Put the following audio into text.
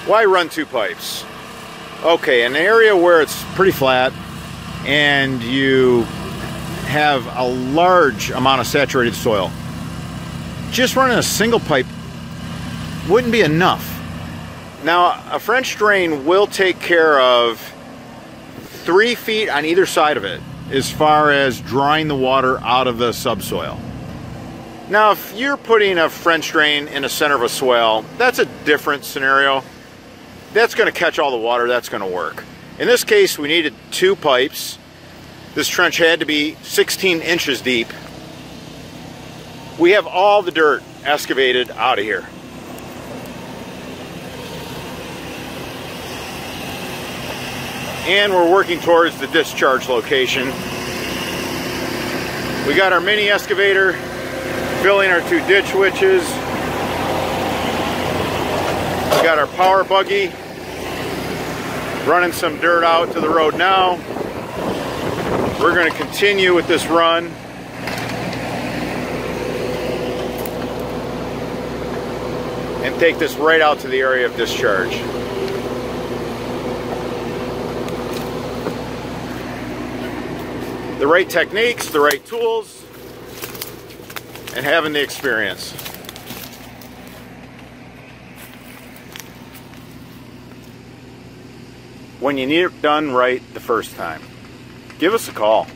Why run 2 pipes? Okay, in an area where it's pretty flat and you have a large amount of saturated soil, just running a single pipe wouldn't be enough. Now, a French drain will take care of 3 feet on either side of it as far as drawing the water out of the subsoil. Now, if you're putting a French drain in the center of a swale, that's a different scenario. That's going to catch all the water, that's going to work. In this case, we needed 2 pipes. This trench had to be 16 inches deep. We have all the dirt excavated out of here. And we're working towards the discharge location. We got our mini excavator filling our 2 ditch witches. We got our power buggy running some dirt out to the road now. We're going to continue with this run. And take this right out to the area of discharge. The right techniques, the right tools, and having the experience. When you need it done right the first time, give us a call.